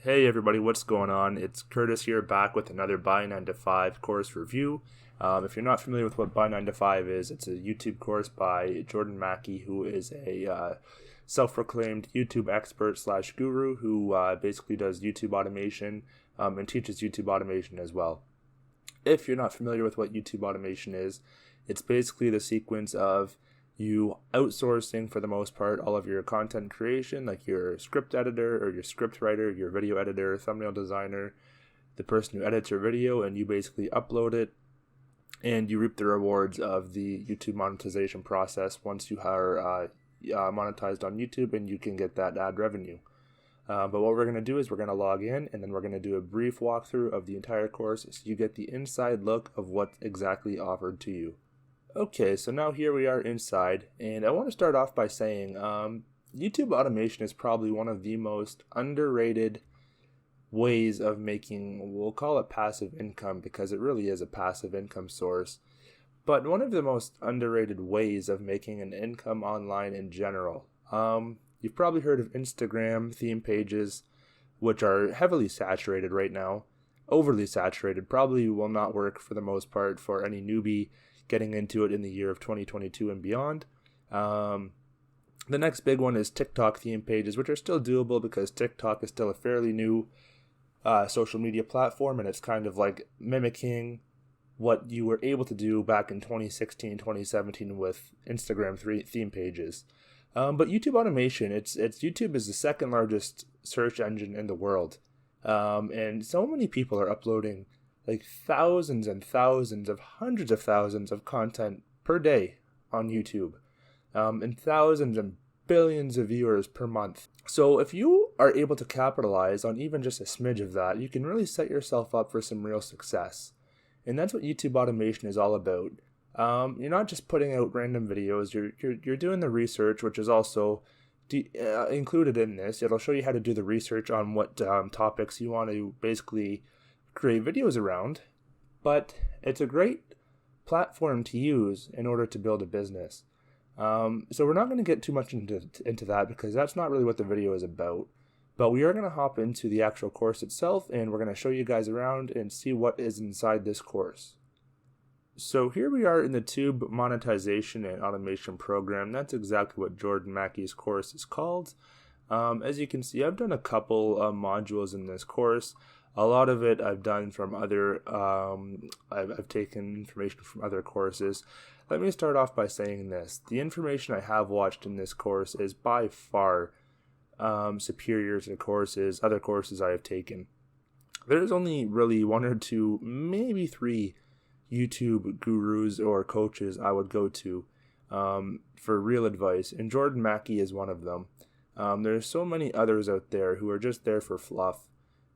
Hey everybody, what's going on? It's Curtis here back with another Buy 9 to 5 course review. If you're not familiar with what Buy 9 to 5 is, it's a YouTube course by Jordan Mackey, who is a self-proclaimed YouTube expert slash guru who basically does YouTube automation and teaches YouTube automation as well. If you're not familiar with what YouTube automation is, it's basically the sequence of you outsourcing, for the most part, all of your content creation, like your script editor or your script writer, your video editor, thumbnail designer, the person who edits your video, and you basically upload it and you reap the rewards of the YouTube monetization process once you are monetized on YouTube and you can get that ad revenue. But what we're going to do is we're going to log in and then we're going to do a brief walkthrough of the entire course so you get the inside look of what's exactly offered to you. Okay, so now here we are inside, and I want to start off by saying YouTube automation is probably one of the most underrated ways of making, we'll call it passive income because it really is a passive income source, but one of the most underrated ways of making an income online in general. You've probably heard of Instagram theme pages, which are heavily saturated right now, overly saturated, probably will not work for the most part for any newbie getting into it in the year of 2022 and beyond. The next big one is TikTok theme pages, which are still doable because TikTok is still a fairly new social media platform, and it's kind of like mimicking what you were able to do back in 2016, 2017 with Instagram theme pages. But YouTube automation, it's YouTube is the second largest search engine in the world, and so many people are uploading like thousands and thousands of hundreds of thousands of content per day on YouTube, and thousands and billions of viewers per month. So if you are able to capitalize on even just a smidge of that, you can really set yourself up for some real success. And that's what YouTube automation is all about. You're not just putting out random videos, you're doing the research, which is also included in this. It'll show you how to do the research on what topics you want to basically create videos around, but it's a great platform to use in order to build a business. So we're not going to get too much into that because that's not really what the video is about, but we are going to hop into the actual course itself and we're going to show you guys around and see what is inside this course. So here we are in the Tube Monetization and Automation program. That's exactly what Jordan Mackey's course is called. As you can see, I've done a couple modules in this course. A lot of it I've done from other, I've taken information from other courses. Let me start off by saying this. The information I have watched in this course is by far superior to other courses I have taken. There's only really one or two, maybe three YouTube gurus or coaches I would go to for real advice, and Jordan Mackey is one of them. There's so many others out there who are just there for fluff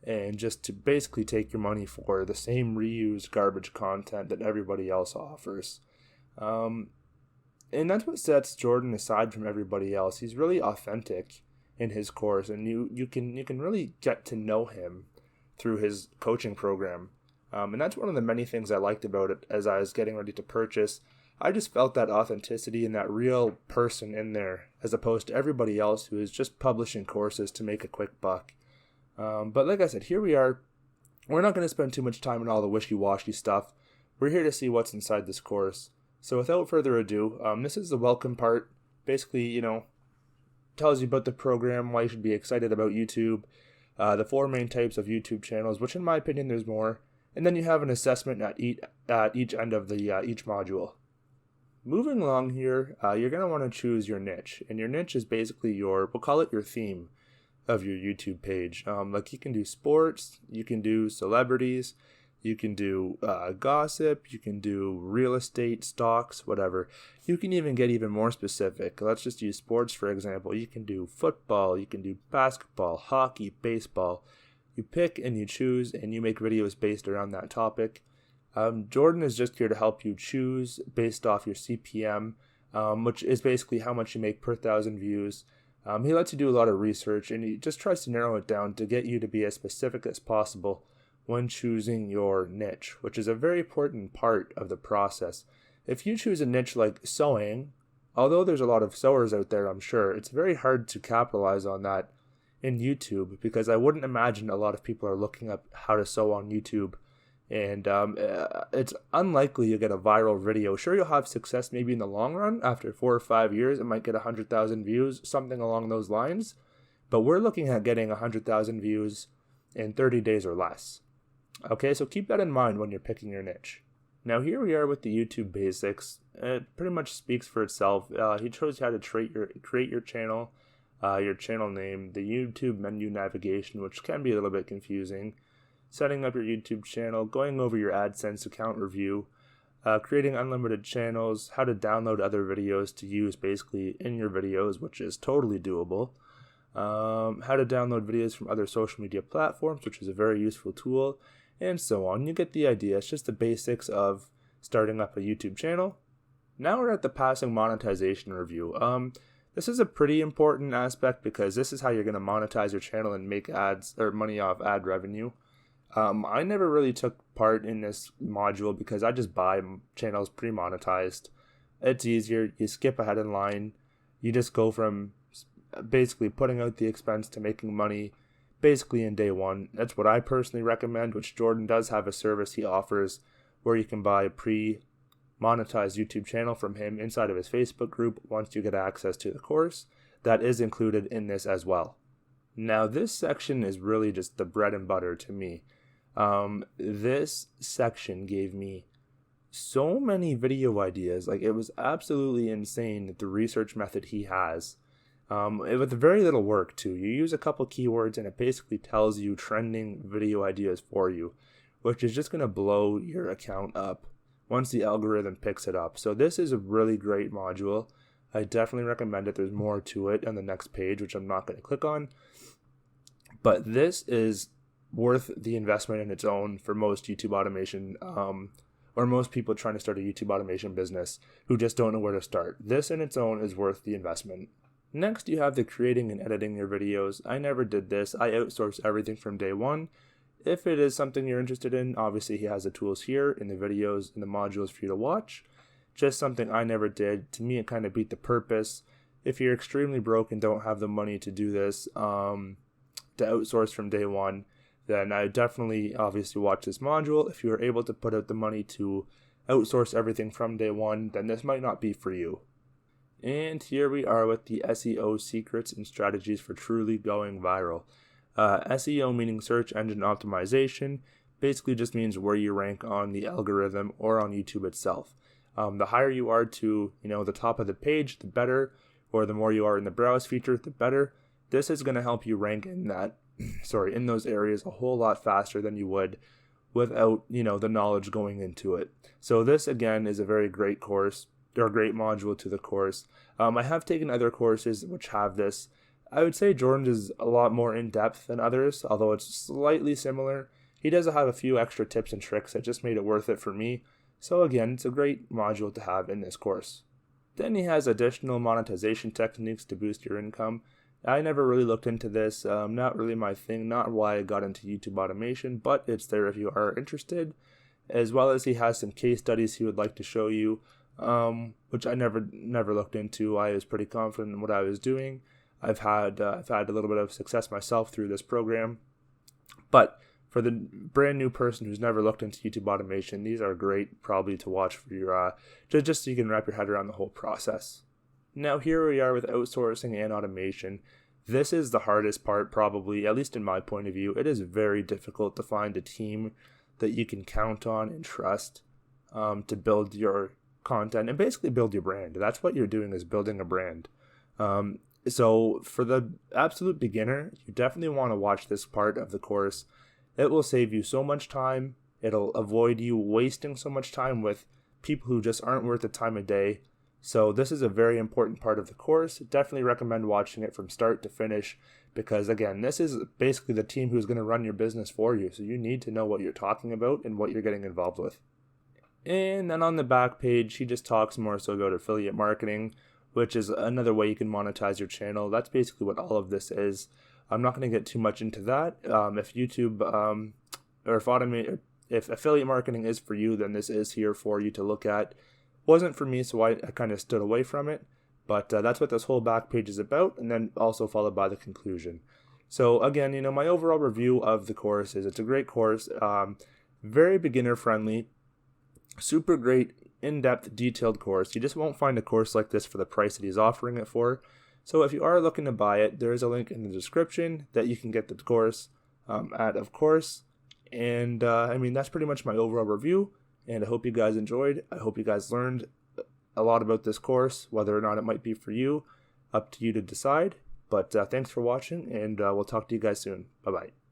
and just to basically take your money for the same reused garbage content that everybody else offers. And that's what sets Jordan aside from everybody else. He's really authentic in his course, and you can really get to know him through his coaching program. And that's one of the many things I liked about it as I was getting ready to purchase. I just felt that authenticity and that real person in there, as opposed to everybody else who is just publishing courses to make a quick buck. But like I said, here we are. We're not going to spend too much time on all the wishy-washy stuff. We're here to see what's inside this course. So without further ado, this is the welcome part. Basically, tells you about the program, why you should be excited about YouTube, the four main types of YouTube channels, which in my opinion there's more. And then you have an assessment at each end of the each module. Moving along here, you're going to want to choose your niche. And your niche is basically we'll call it your theme of your YouTube page. Like you can do sports, you can do celebrities, you can do gossip, you can do real estate, stocks, whatever. You can even get even more specific. Let's just use sports for example. You can do football, you can do basketball, hockey, baseball. You pick and you choose and you make videos based around that topic. Jordan is just here to help you choose based off your CPM, which is basically how much you make per 1,000 views. He lets you do a lot of research and he just tries to narrow it down to get you to be as specific as possible when choosing your niche, which is a very important part of the process. If you choose a niche like sewing, although there's a lot of sewers out there, I'm sure, it's very hard to capitalize on that in YouTube, because I wouldn't imagine a lot of people are looking up how to sew on YouTube. And it's unlikely you'll get a viral video. Sure, you'll have success maybe in the long run. After 4 or 5 years, it might get 100,000 views, something along those lines. But we're looking at getting 100,000 views in 30 days or less. Okay, so keep that in mind when you're picking your niche. Now here we are with the YouTube basics. It pretty much speaks for itself. He shows you how to create your channel name, the YouTube menu navigation, which can be a little bit confusing, setting up your YouTube channel, going over your AdSense account review, creating unlimited channels, how to download other videos to use basically in your videos, which is totally doable, how to download videos from other social media platforms, which is a very useful tool, and so on. You get the idea. It's just the basics of starting up a YouTube channel. Now we're at the passing monetization review. This is a pretty important aspect because this is how you're going to monetize your channel and make ads or money off ad revenue. I never really took part in this module because I just buy channels pre-monetized. It's easier. You skip ahead in line. You just go from basically putting out the expense to making money basically in day one. That's what I personally recommend, which Jordan does have a service he offers where you can buy a pre-monetized YouTube channel from him inside of his Facebook group once you get access to the course. That is included in this as well. Now this section is really just the bread and butter to me. This section gave me so many video ideas. Like, it was absolutely insane, the research method he has. With very little work too. You use a couple keywords and it basically tells you trending video ideas for you, which is just going to blow your account up once the algorithm picks it up. So this is a really great module. I definitely recommend it. There's more to it on the next page, which I'm not going to click on. But this is worth the investment in its own for most YouTube automation, or most people trying to start a YouTube automation business who just don't know where to start. This in its own is worth the investment. Next, you have the creating and editing your videos. I never did this. I outsource everything from day one. If it is something you're interested in, obviously he has the tools here in the videos and the modules for you to watch. Just something I never did. To me, it kind of beat the purpose. If you're extremely broke and don't have the money to do this, to outsource from day one, then I definitely obviously watch this module. If you are able to put out the money to outsource everything from day one, then this might not be for you. And here we are with the SEO secrets and strategies for truly going viral. SEO meaning search engine optimization, basically just means where you rank on the algorithm or on YouTube itself. The higher you are to, the top of the page, the better, or the more you are in the browse feature, the better. This is going to help you rank in that, in those areas a whole lot faster than you would without, the knowledge going into it. So this again is a very great course, or a great module to the course. I have taken other courses which have this. I would say Jordan's is a lot more in-depth than others, although it's slightly similar. He does have a few extra tips and tricks that just made it worth it for me. So again, it's a great module to have in this course. Then he has additional monetization techniques to boost your income. I never really looked into this, not really my thing, not why I got into YouTube automation, but it's there if you are interested. As well as he has some case studies he would like to show you, which I never looked into. I was pretty confident in what I was doing. I've had a little bit of success myself through this program, but for the brand new person who's never looked into YouTube automation, these are great probably to watch for your just so you can wrap your head around the whole process. Now here we are with outsourcing and automation. This is the hardest part probably, at least in my point of view. It is very difficult to find a team that you can count on and trust to build your content and basically build your brand. That's what you're doing, is building a brand. So for the absolute beginner, you definitely want to watch this part of the course. It will save you so much time. It'll avoid you wasting so much time with people who just aren't worth the time of day. So this is a very important part of the course. Definitely recommend watching it from start to finish because, again, this is basically the team who's going to run your business for you. So you need to know what you're talking about and what you're getting involved with. And then on the back page, he just talks more so about affiliate marketing, which is another way you can monetize your channel. That's basically what all of this is. I'm not going to get too much into that. If YouTube or if affiliate marketing is for you, then this is here for you to look at. Wasn't for me, so I kind of stood away from it. But that's what this whole back page is about, and then also followed by the conclusion. So again, my overall review of the course is it's a great course, very beginner friendly, super great, in-depth, detailed course. You just won't find a course like this for the price that he's offering it for. So if you are looking to buy it, there is a link in the description that you can get the course at, of course. And that's pretty much my overall review. And I hope you guys enjoyed. I hope you guys learned a lot about this course, whether or not it might be for you. Up to you to decide. But thanks for watching, and we'll talk to you guys soon. Bye-bye.